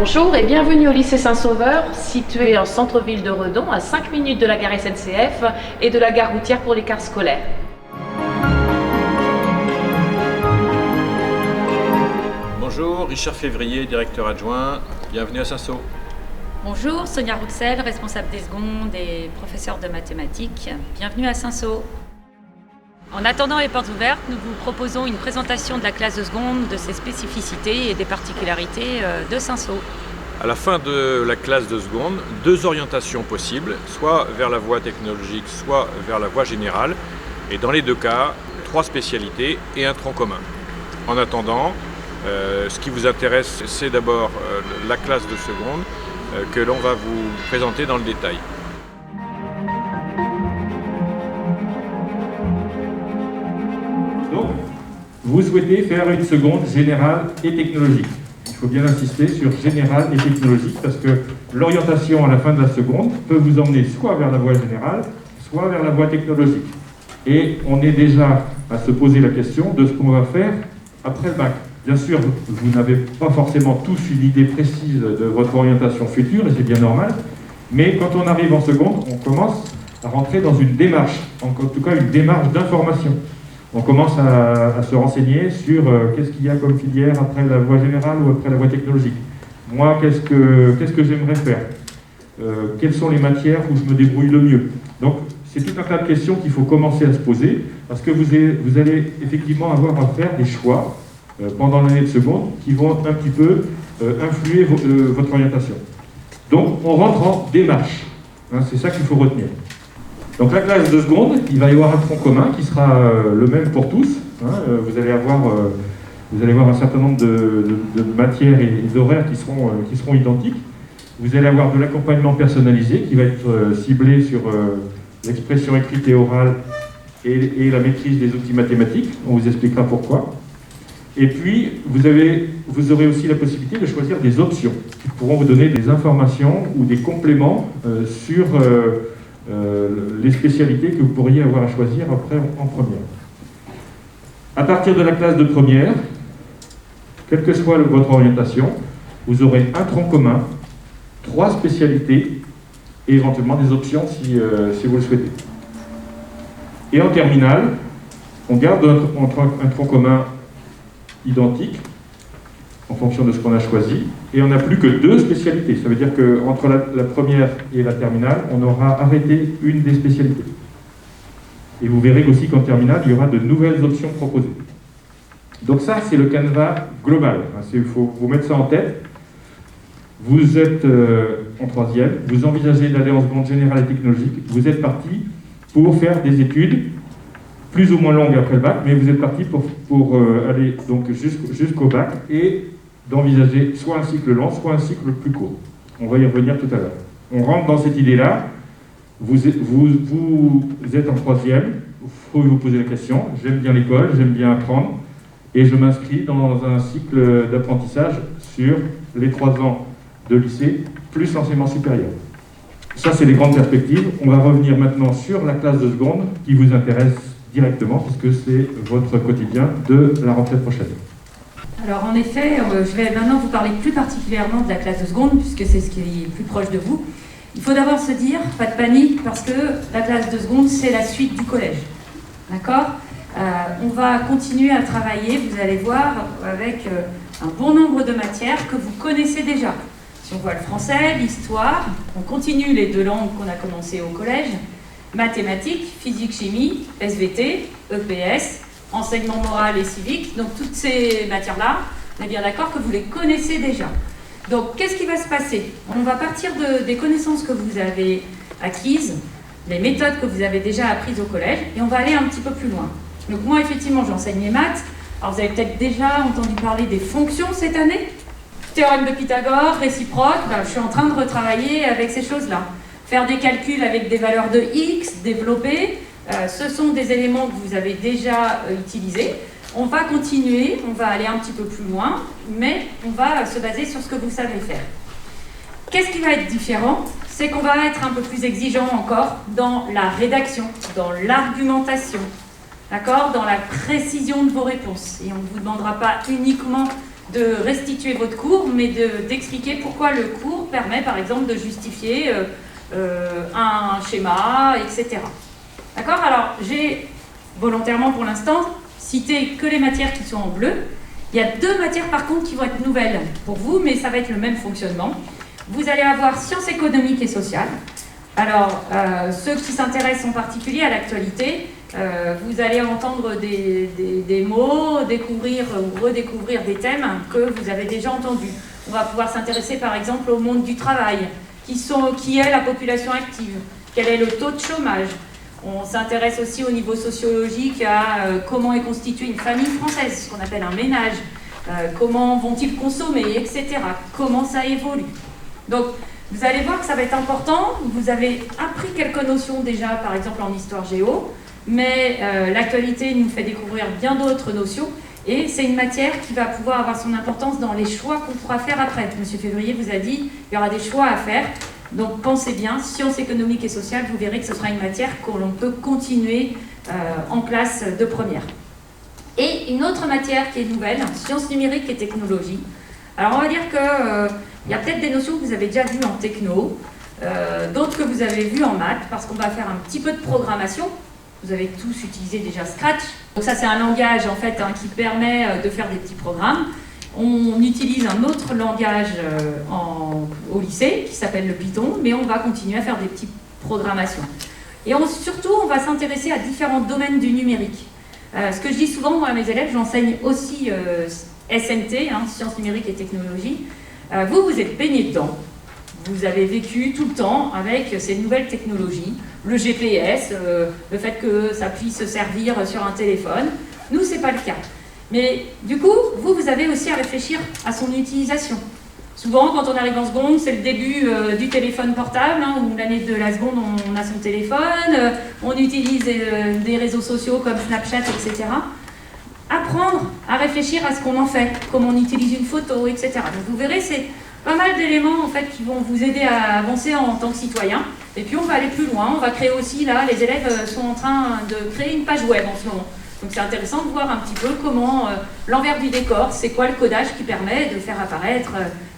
Bonjour et bienvenue au lycée Saint-Sauveur, situé en centre-ville de Redon, à 5 minutes de la gare SNCF et de la gare routière pour les cars scolaires. Bonjour, Richard Février, directeur adjoint. Bienvenue à Saint-Saul. Bonjour, Sonia Rouxel, responsable des secondes et professeure de mathématiques. Bienvenue à Saint-Saul. En attendant les portes ouvertes, nous vous proposons une présentation de la classe de seconde, de ses spécificités et des particularités de Saint-Saul. À la fin de la classe de seconde, deux orientations possibles, soit vers la voie technologique, soit vers la voie générale. Et dans les deux cas, 3 spécialités et un tronc commun. En attendant, ce qui vous intéresse, c'est d'abord la classe de seconde que l'on va vous présenter dans le détail. Donc, vous souhaitez faire une seconde générale et technologique. Il faut bien insister sur générale et technologique parce que l'orientation à la fin de la seconde peut vous emmener soit vers la voie générale, soit vers la voie technologique. Et on est déjà à se poser la question de ce qu'on va faire après le bac. Bien sûr, vous n'avez pas forcément tous une idée précise de votre orientation future, et c'est bien normal, mais quand on arrive en seconde, on commence à rentrer dans une démarche, en tout cas une démarche d'information. On commence à se renseigner sur qu'est-ce qu'il y a comme filière après la voie générale ou après la voie technologique. Moi, qu'est-ce que j'aimerais faire, quelles sont les matières où je me débrouille le mieux. Donc, c'est tout un tas de questions qu'il faut commencer à se poser, parce que vous allez effectivement avoir à faire des choix pendant l'année de seconde qui vont un petit peu influer votre orientation. Donc, on rentre en démarche. C'est ça qu'il faut retenir. Donc, la classe de seconde, il va y avoir un tronc commun qui sera le même pour tous. Vous allez avoir un certain nombre de matières et d'horaires qui seront identiques. Vous allez avoir de l'accompagnement personnalisé qui va être ciblé sur l'expression écrite et orale et la maîtrise des outils mathématiques. On vous expliquera pourquoi. Et puis, vous aurez aussi la possibilité de choisir des options qui pourront vous donner des informations ou des compléments sur les spécialités que vous pourriez avoir à choisir après en première. À partir de la classe de première, quelle que soit votre orientation, vous aurez un tronc commun, 3 spécialités et éventuellement des options si vous le souhaitez. Et en terminale, on garde un tronc commun identique en fonction de ce qu'on a choisi, et on n'a plus que 2 spécialités. Ça veut dire qu'entre la première et la terminale, on aura arrêté une des spécialités. Et vous verrez aussi qu'en terminale, il y aura de nouvelles options proposées. Donc ça, c'est le canevas global. Il faut vous mettre ça en tête. Vous êtes en 3e, vous envisagez d'aller en seconde générale et technologique, vous êtes parti pour faire des études plus ou moins longue après le bac, mais vous êtes parti pour aller donc jusqu'au bac et d'envisager soit un cycle long, soit un cycle plus court. On va y revenir tout à l'heure. On rentre dans cette idée-là, vous êtes en 3e, il faut vous poser la question, j'aime bien l'école, j'aime bien apprendre, et je m'inscris dans un cycle d'apprentissage sur les 3 ans de lycée, plus l'enseignement supérieur. Ça, c'est les grandes perspectives. On va revenir maintenant sur la classe de seconde qui vous intéresse directement, puisque c'est votre quotidien de la rentrée prochaine. Alors en effet, je vais maintenant vous parler plus particulièrement de la classe de seconde, puisque c'est ce qui est plus proche de vous. Il faut d'abord se dire, pas de panique, parce que la classe de seconde, c'est la suite du collège. D'accord ? On va continuer à travailler, vous allez voir, avec un bon nombre de matières que vous connaissez déjà. Si on voit le français, l'histoire, on continue les 2 langues qu'on a commencé au collège, mathématiques, physique, chimie, SVT, EPS, enseignement moral et civique. Donc toutes ces matières-là, on est bien d'accord que vous les connaissez déjà. Donc qu'est-ce qui va se passer ? On va partir des connaissances que vous avez acquises, les méthodes que vous avez déjà apprises au collège, et on va aller un petit peu plus loin. Donc moi, effectivement, j'enseigne les maths. Alors vous avez peut-être déjà entendu parler des fonctions cette année. Théorème de Pythagore, réciproque, je suis en train de retravailler avec ces choses-là. Faire des calculs avec des valeurs de x, développer, ce sont des éléments que vous avez déjà utilisés. On va continuer, on va aller un petit peu plus loin, mais on va se baser sur ce que vous savez faire. Qu'est-ce qui va être différent ? C'est qu'on va être un peu plus exigeant encore dans la rédaction, dans l'argumentation, d'accord ? Dans la précision de vos réponses. Et on ne vous demandera pas uniquement de restituer votre cours, mais d'expliquer pourquoi le cours permet par exemple de justifier un schéma, etc. D'accord? Alors j'ai volontairement pour l'instant cité que les matières qui sont en bleu. Il y a 2 matières par contre qui vont être nouvelles pour vous, mais ça va être le même fonctionnement. Vous allez avoir sciences économiques et sociales. Alors, ceux qui s'intéressent en particulier à l'actualité, vous allez entendre des mots, découvrir ou redécouvrir des thèmes que vous avez déjà entendus. On va pouvoir s'intéresser par exemple au monde du travail, qui est la population active, quel est le taux de chômage. On s'intéresse aussi au niveau sociologique à comment est constituée une famille française, ce qu'on appelle un ménage, comment vont-ils consommer, etc. Comment ça évolue. Donc, vous allez voir que ça va être important. Vous avez appris quelques notions déjà, par exemple en histoire géo, mais l'actualité nous fait découvrir bien d'autres notions et c'est une matière qui va pouvoir avoir son importance dans les choix qu'on pourra faire après. Monsieur Février vous a dit qu'il y aura des choix à faire, donc pensez bien, sciences économiques et sociales, vous verrez que ce sera une matière que l'on peut continuer en classe de première. Et une autre matière qui est nouvelle, sciences numériques et technologies. Alors on va dire que il y a peut-être des notions que vous avez déjà vues en techno, d'autres que vous avez vues en maths, parce qu'on va faire un petit peu de programmation. Vous avez tous utilisé déjà Scratch. Donc ça, c'est un langage en fait qui permet de faire des petits programmes. On utilise un autre langage au lycée qui s'appelle le Python, mais on va continuer à faire des petites programmations. Et surtout, on va s'intéresser à différents domaines du numérique. Ce que je dis souvent moi à mes élèves, j'enseigne aussi SNT, sciences numériques et technologies. Vous êtes baigné dedans, vous avez vécu tout le temps avec ces nouvelles technologies, le GPS, le fait que ça puisse se servir sur un téléphone. Nous, c'est pas le cas. Mais du coup, vous avez aussi à réfléchir à son utilisation. Souvent, quand on arrive en seconde, c'est le début du téléphone portable, où l'année de la seconde, on a son téléphone, on utilise des réseaux sociaux comme Snapchat, etc. Apprendre à réfléchir à ce qu'on en fait, comment on utilise une photo, etc. Donc vous verrez, c'est pas mal d'éléments en fait qui vont vous aider à avancer en tant que citoyen. Et puis on va aller plus loin, on va créer aussi, là, les élèves sont en train de créer une page web en ce moment. Donc c'est intéressant de voir un petit peu comment l'envers du décor, c'est quoi le codage qui permet de faire apparaître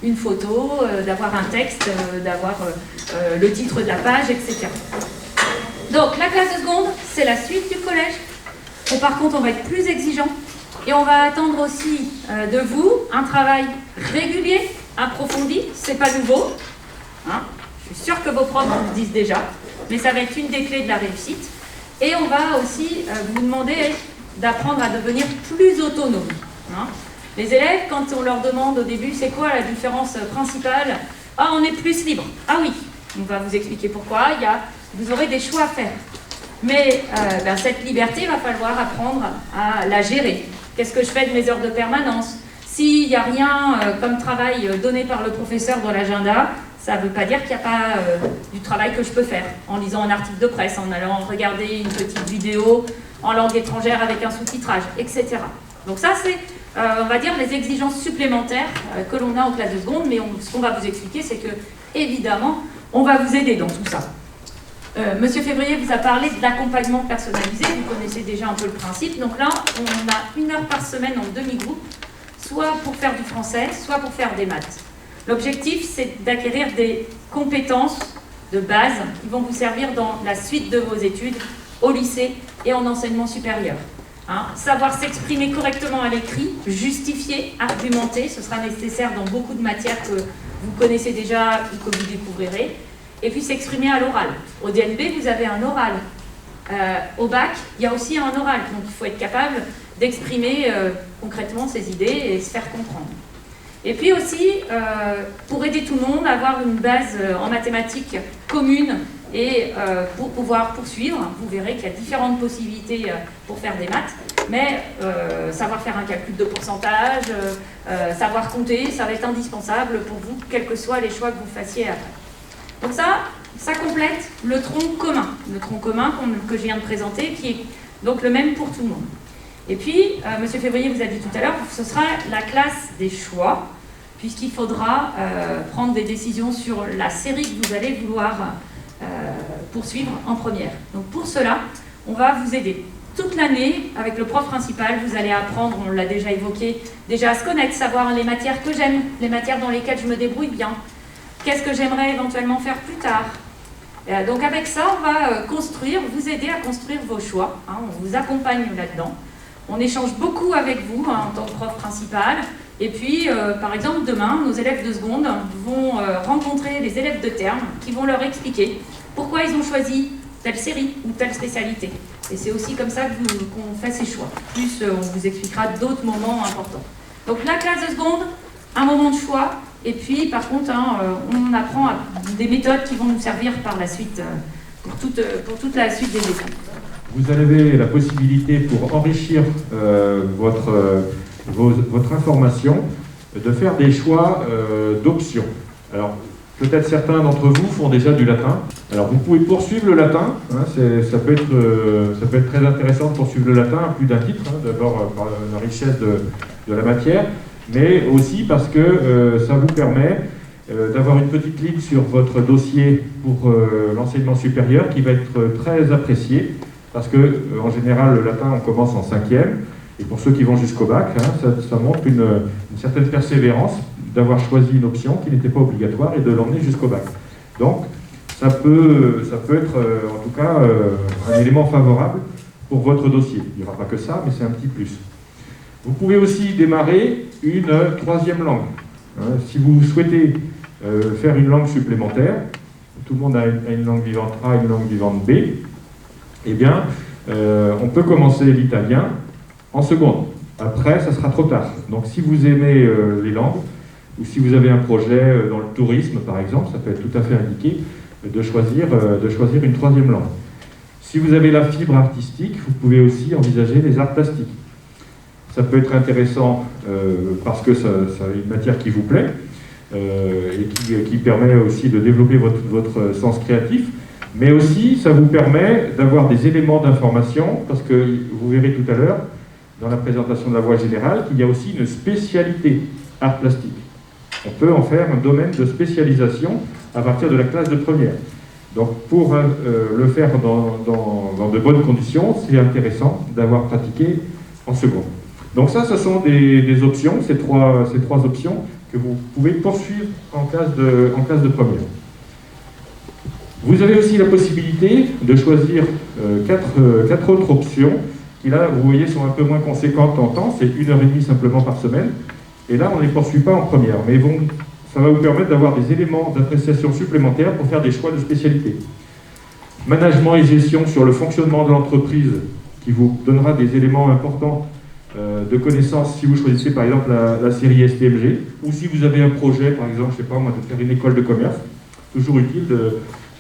une photo, d'avoir un texte, d'avoir le titre de la page, etc. Donc la classe de seconde, c'est la suite du collège. Et par contre, on va être plus exigeant et on va attendre aussi de vous un travail régulier, approfondi, c'est pas nouveau. Je suis sûre que vos profs vous le disent déjà, mais ça va être une des clés de la réussite. Et on va aussi vous demander d'apprendre à devenir plus autonome. Les élèves, quand on leur demande au début c'est quoi la différence principale, on est plus libre. Ah oui, on va vous expliquer pourquoi, vous aurez des choix à faire. Mais cette liberté, il va falloir apprendre à la gérer. Qu'est-ce que je fais de mes heures de permanence? S'il n'y a rien comme travail donné par le professeur dans l'agenda, ça ne veut pas dire qu'il n'y a pas du travail que je peux faire en lisant un article de presse, en allant regarder une petite vidéo en langue étrangère avec un sous-titrage, etc. Donc ça, c'est, on va dire, les exigences supplémentaires que l'on a en classe de seconde, mais ce qu'on va vous expliquer, c'est que, évidemment, on va vous aider dans tout ça. Monsieur Février vous a parlé de l'accompagnement personnalisé, vous connaissez déjà un peu le principe. Donc là, on a 1 heure par semaine en demi-groupe, soit pour faire du français, soit pour faire des maths. L'objectif, c'est d'acquérir des compétences de base qui vont vous servir dans la suite de vos études au lycée et en enseignement supérieur. Savoir s'exprimer correctement à l'écrit, justifier, argumenter, ce sera nécessaire dans beaucoup de matières que vous connaissez déjà ou que vous découvrirez. Et puis s'exprimer à l'oral. Au DNB, vous avez un oral. Au bac, il y a aussi un oral. Donc il faut être capable d'exprimer concrètement ses idées et se faire comprendre. Et puis aussi, pour aider tout le monde, avoir une base en mathématiques commune et pour pouvoir poursuivre. Vous verrez qu'il y a différentes possibilités pour faire des maths, mais savoir faire un calcul de pourcentage, savoir compter, ça va être indispensable pour vous, quels que soient les choix que vous fassiez après. Donc ça complète le tronc commun que je viens de présenter, qui est donc le même pour tout le monde. Et puis, Monsieur Février vous a dit tout à l'heure, ce sera la classe des choix, puisqu'il faudra prendre des décisions sur la série que vous allez vouloir poursuivre en première. Donc pour cela, on va vous aider. toute l'année, avec le prof principal, vous allez apprendre, on l'a déjà évoqué, déjà à se connaître, savoir les matières que j'aime, les matières dans lesquelles je me débrouille bien, qu'est-ce que j'aimerais éventuellement faire plus tard. Donc avec ça, on va construire, vous aider à construire vos choix, hein, on vous accompagne là-dedans. On échange beaucoup avec vous hein, en tant que prof principal. Et puis, par exemple, demain, nos élèves de seconde vont rencontrer les élèves de terme qui vont leur expliquer pourquoi ils ont choisi telle série ou telle spécialité. Et c'est aussi comme ça qu'on fait ces choix. Plus, on vous expliquera d'autres moments importants. Donc la classe de seconde, un moment de choix. Et puis, par contre, hein, on apprend des méthodes qui vont nous servir par la suite, pour toute la suite des études. Vous avez la possibilité, pour enrichir votre information, de faire des choix d'options. Alors, peut-être certains d'entre vous font déjà du latin. Alors, vous pouvez poursuivre le latin. Hein, ça peut être très intéressant de poursuivre le latin à plus d'un titre. Hein, d'abord, par la richesse de la matière, mais aussi parce que ça vous permet d'avoir une petite ligne sur votre dossier pour l'enseignement supérieur qui va être très apprécié. Parce que, en général, le latin, on commence en 5e, et pour ceux qui vont jusqu'au bac, hein, ça montre une certaine persévérance d'avoir choisi une option qui n'était pas obligatoire et de l'emmener jusqu'au bac. Donc, ça peut être, en tout cas, un élément favorable pour votre dossier. Il n'y aura pas que ça, mais c'est un petit plus. Vous pouvez aussi démarrer une 3e langue. Hein, si vous souhaitez faire une langue supplémentaire, tout le monde a une langue vivante A et une langue vivante B, eh bien, on peut commencer l'italien en seconde. Après, ça sera trop tard. Donc, si vous aimez les langues, ou si vous avez un projet dans le tourisme, par exemple, ça peut être tout à fait indiqué de choisir une 3e langue. Si vous avez la fibre artistique, vous pouvez aussi envisager les arts plastiques. Ça peut être intéressant parce que ça a une matière qui vous plaît et qui permet aussi de développer votre sens créatif. Mais aussi, ça vous permet d'avoir des éléments d'information, parce que vous verrez tout à l'heure, dans la présentation de la voie générale, qu'il y a aussi une spécialité art plastique. On peut en faire un domaine de spécialisation à partir de la classe de première. Donc pour le faire dans de bonnes conditions, c'est intéressant d'avoir pratiqué en seconde. Donc ça, ce sont des options, ces trois options que vous pouvez poursuivre en classe de première. Vous avez aussi la possibilité de choisir quatre autres options qui, là, vous voyez, sont un peu moins conséquentes en temps. C'est 1h30 simplement par semaine. Et là, on ne les poursuit pas en première. Mais ça va vous permettre d'avoir des éléments d'appréciation supplémentaires pour faire des choix de spécialité. Management et gestion sur le fonctionnement de l'entreprise, qui vous donnera des éléments importants de connaissances si vous choisissez par exemple la série STMG, ou si vous avez un projet, par exemple, je ne sais pas moi, de faire une école de commerce. Toujours utile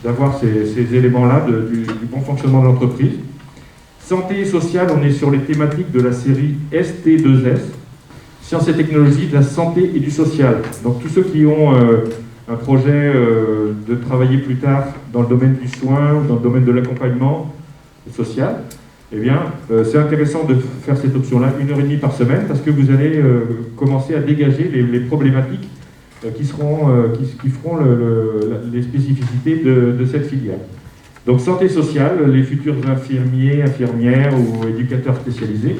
d'avoir ces éléments-là du bon fonctionnement de l'entreprise. Santé et sociale, on est sur les thématiques de la série ST2S, sciences et technologies, de la santé et du social. Donc tous ceux qui ont un projet de travailler plus tard dans le domaine du soin, ou dans le domaine de l'accompagnement social, eh bien, c'est intéressant de faire cette option-là 1h30 par semaine, parce que vous allez commencer à dégager les problématiques qui feront les spécificités de cette filière. Donc santé sociale, les futurs infirmiers, infirmières ou éducateurs spécialisés,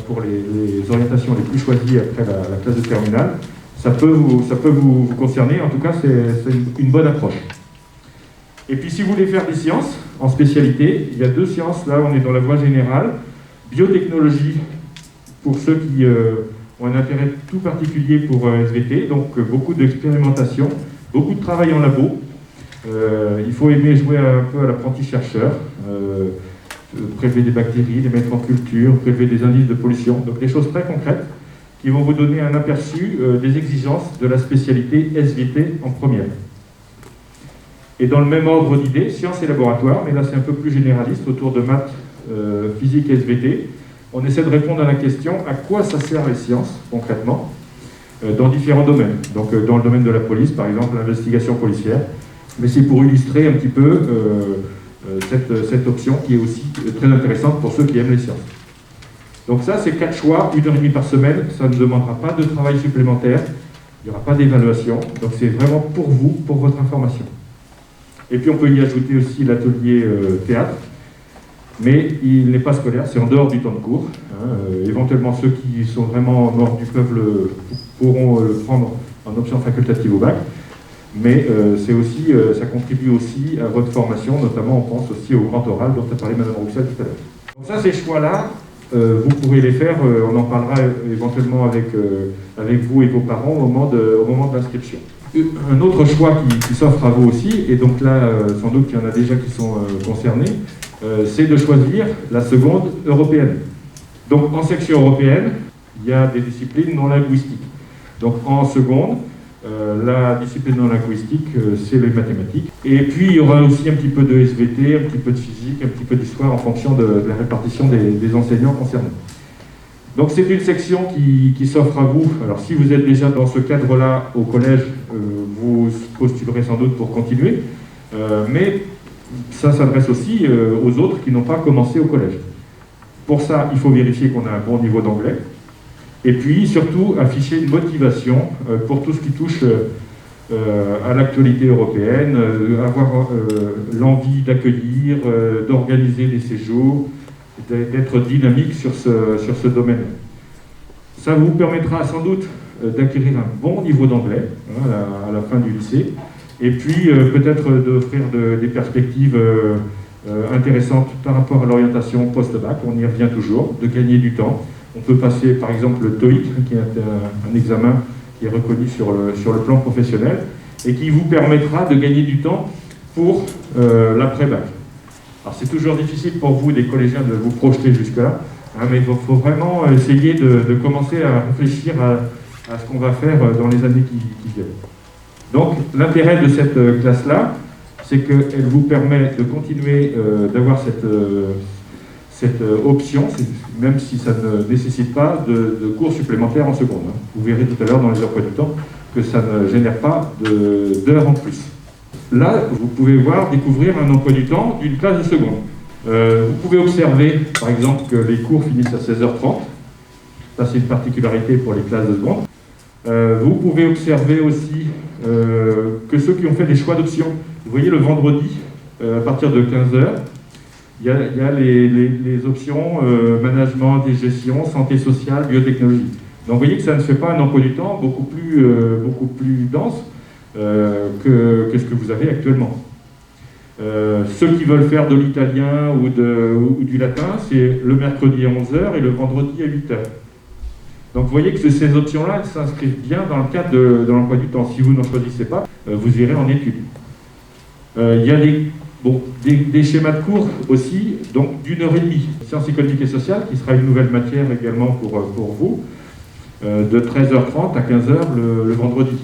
pour les orientations les plus choisies après la classe de terminale, ça peut vous concerner. En tout cas, c'est une bonne approche. Et puis si vous voulez faire des sciences en spécialité, il y a 2 sciences, là on est dans la voie générale. Biotechnologie, pour ceux qui ont un intérêt tout particulier pour SVT, donc beaucoup d'expérimentation, beaucoup de travail en labo. Il faut aimer jouer un peu à l'apprenti chercheur, prélever des bactéries, les mettre en culture, prélever des indices de pollution, donc des choses très concrètes qui vont vous donner un aperçu des exigences de la spécialité SVT en première. Et dans le même ordre d'idées, sciences et laboratoires, mais là c'est un peu plus généraliste, autour de maths, physique et SVT. On essaie de répondre à la question à quoi ça sert les sciences, concrètement, dans différents domaines. Donc dans le domaine de la police, par exemple, l'investigation policière. Mais c'est pour illustrer un petit peu cette option qui est aussi très intéressante pour ceux qui aiment les sciences. Donc ça, c'est 4 choix, 1h30 par semaine. Ça ne demandera pas de travail supplémentaire. Il n'y aura pas d'évaluation. Donc c'est vraiment pour vous, pour votre information. Et puis on peut y ajouter aussi l'atelier théâtre. mais il n'est pas scolaire, c'est en dehors du temps de cours. Éventuellement, ceux qui sont vraiment morts du peuple pourront le prendre en option facultative au bac, mais ça contribue aussi à votre formation, notamment on pense aussi au grand oral dont a parlé Mme Roussel tout à l'heure. Donc ça, ces choix-là, vous pourrez les faire, on en parlera éventuellement avec vous et vos parents au moment de l'inscription. Un autre choix qui s'offre à vous aussi, et donc là, sans doute qu'il y en a déjà qui sont concernés, c'est de choisir la seconde européenne. Donc en section européenne, il y a des disciplines non linguistiques. Donc en seconde, la discipline non linguistique, c'est les mathématiques. Et puis il y aura aussi un petit peu de SVT, un petit peu de physique, un petit peu d'histoire en fonction de la répartition des enseignants concernés. Donc c'est une section qui s'offre à vous. Alors si vous êtes déjà dans ce cadre-là au collège, vous postulerez sans doute pour continuer. Mais ça s'adresse aussi aux autres qui n'ont pas commencé au collège. Pour ça, il faut vérifier qu'on a un bon niveau d'anglais. Et puis, surtout, afficher une motivation pour tout ce qui touche à l'actualité européenne, avoir l'envie d'accueillir, d'organiser des séjours, d'être dynamique sur ce domaine. Ça vous permettra sans doute d'acquérir un bon niveau d'anglais à la fin du lycée, et puis peut-être d'offrir des perspectives intéressantes par rapport à l'orientation post-bac, on y revient toujours, de gagner du temps. On peut passer par exemple le TOEIC, qui est un examen qui est reconnu sur le plan professionnel, et qui vous permettra de gagner du temps pour l'après-bac. Alors c'est toujours difficile pour vous, des collégiens, de vous projeter jusque-là, mais il faut vraiment essayer de commencer à réfléchir à ce qu'on va faire dans les années qui viennent. Donc l'intérêt de cette classe-là, c'est qu'elle vous permet de continuer d'avoir cette option, même si ça ne nécessite pas de cours supplémentaires en seconde. Vous verrez tout à l'heure dans les emplois du temps que ça ne génère pas d'heures en plus. Là, vous pouvez découvrir un emploi du temps d'une classe de seconde. Vous pouvez observer, par exemple, que les cours finissent à 16h30. Ça, c'est une particularité pour les classes de seconde. Vous pouvez observer aussi que ceux qui ont fait des choix d'options, vous voyez le vendredi, à partir de 15h, il y a les options management, gestion, santé sociale, biotechnologie. Donc vous voyez que ça ne fait pas un emploi du temps beaucoup plus dense que ce que vous avez actuellement. Ceux qui veulent faire de l'italien ou du latin, c'est le mercredi à 11h et le vendredi à 8h. Donc vous voyez que ces options-là s'inscrivent bien dans le cadre de l'emploi du temps. Si vous n'en choisissez pas, vous irez en études. Il y a des schémas de cours aussi, donc d'1h30. Sciences économiques et sociales, qui sera une nouvelle matière également pour vous, de 13h30 à 15h le vendredi.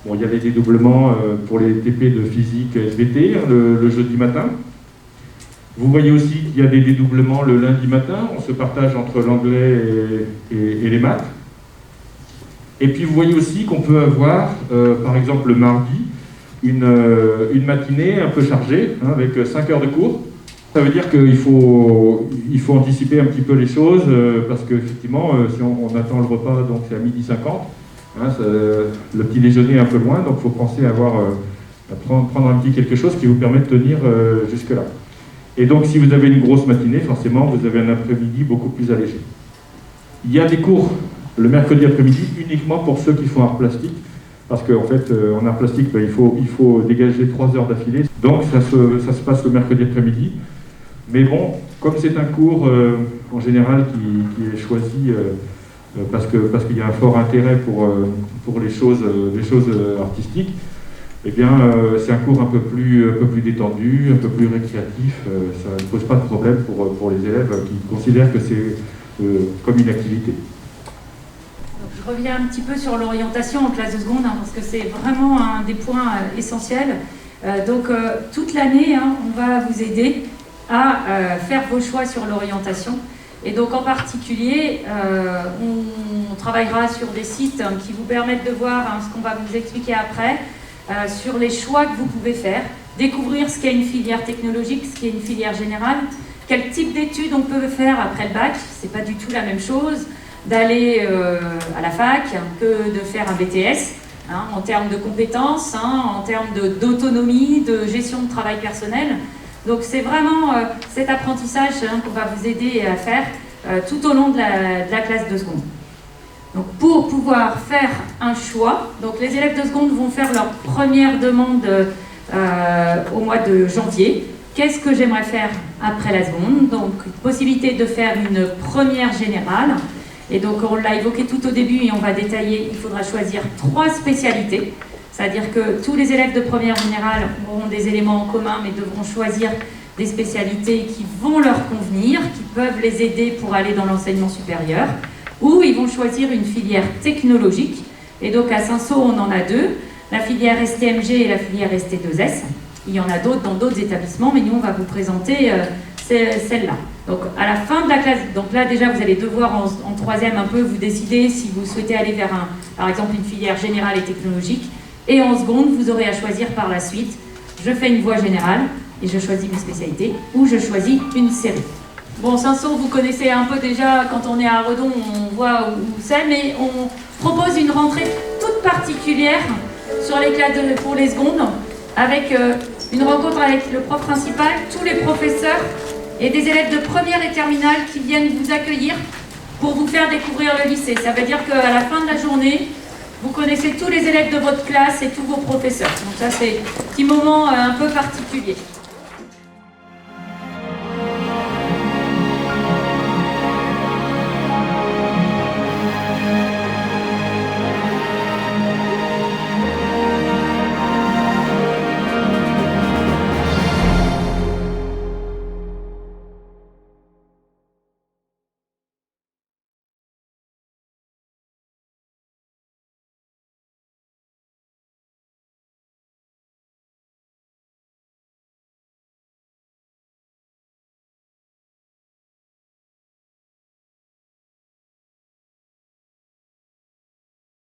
Bon, il y a les dédoublements pour les TP de physique SVT le jeudi matin. Vous voyez aussi qu'il y a des dédoublements le lundi matin, on se partage entre l'anglais et les maths. Et puis vous voyez aussi qu'on peut avoir, par exemple le mardi, une matinée un peu chargée, avec 5 heures de cours. Ça veut dire qu'il faut anticiper un petit peu les choses, parce qu'effectivement, si on attend le repas, donc c'est à 12h50, le petit déjeuner est un peu loin, donc il faut penser à prendre un petit quelque chose qui vous permet de tenir jusque-là. Et donc si vous avez une grosse matinée, forcément, vous avez un après-midi beaucoup plus allégé. Il y a des cours le mercredi après-midi uniquement pour ceux qui font art plastique, parce qu'en fait, en art plastique, il faut dégager 3 heures d'affilée. Donc ça se passe le mercredi après-midi. Mais bon, comme c'est un cours en général qui est choisi parce qu'il y a un fort intérêt pour les choses artistiques, eh bien c'est un cours un peu plus détendu, un peu plus récréatif. Ça ne pose pas de problème pour les élèves qui considèrent que c'est comme une activité. Je reviens un petit peu sur l'orientation en classe de seconde, parce que c'est vraiment un des points essentiels. Toute l'année, on va vous aider à faire vos choix sur l'orientation. Et donc en particulier, on travaillera sur des sites qui vous permettent de voir ce qu'on va vous expliquer après, sur les choix que vous pouvez faire, découvrir ce qu'est une filière technologique, ce qu'est une filière générale, quel type d'études on peut faire après le bac. C'est pas du tout la même chose d'aller à la fac que de faire un BTS, en termes de compétences, en termes d'autonomie, de gestion de travail personnel. Donc c'est vraiment cet apprentissage qu'on va vous aider à faire tout au long de la classe de seconde. Donc pour pouvoir faire un choix, donc les élèves de seconde vont faire leur première demande au mois de janvier. Qu'est-ce que j'aimerais faire après la seconde? Donc possibilité de faire une première générale. Et donc on l'a évoqué tout au début et on va détailler, il faudra choisir 3 spécialités. C'est-à-dire que tous les élèves de première générale auront des éléments en commun mais devront choisir des spécialités qui vont leur convenir, qui peuvent les aider pour aller dans l'enseignement supérieur. Ou ils vont choisir une filière technologique. Et donc à Saint-Saul, on en a 2, la filière STMG et la filière ST2S. Il y en a d'autres dans d'autres établissements, mais nous on va vous présenter celle-là. Donc à la fin de la classe, donc là déjà vous allez devoir en troisième un peu vous décider si vous souhaitez aller vers par exemple une filière générale et technologique. Et en seconde, vous aurez à choisir par la suite, je fais une voie générale et je choisis mes spécialités, ou je choisis une série. Bon, Saint-Saul, vous connaissez un peu déjà, quand on est à Redon, on voit où c'est, mais on propose une rentrée toute particulière sur les classes pour les secondes, avec une rencontre avec le prof principal, tous les professeurs et des élèves de première et terminale qui viennent vous accueillir pour vous faire découvrir le lycée. Ça veut dire qu'à la fin de la journée, vous connaissez tous les élèves de votre classe et tous vos professeurs. Donc ça, c'est un petit moment un peu particulier.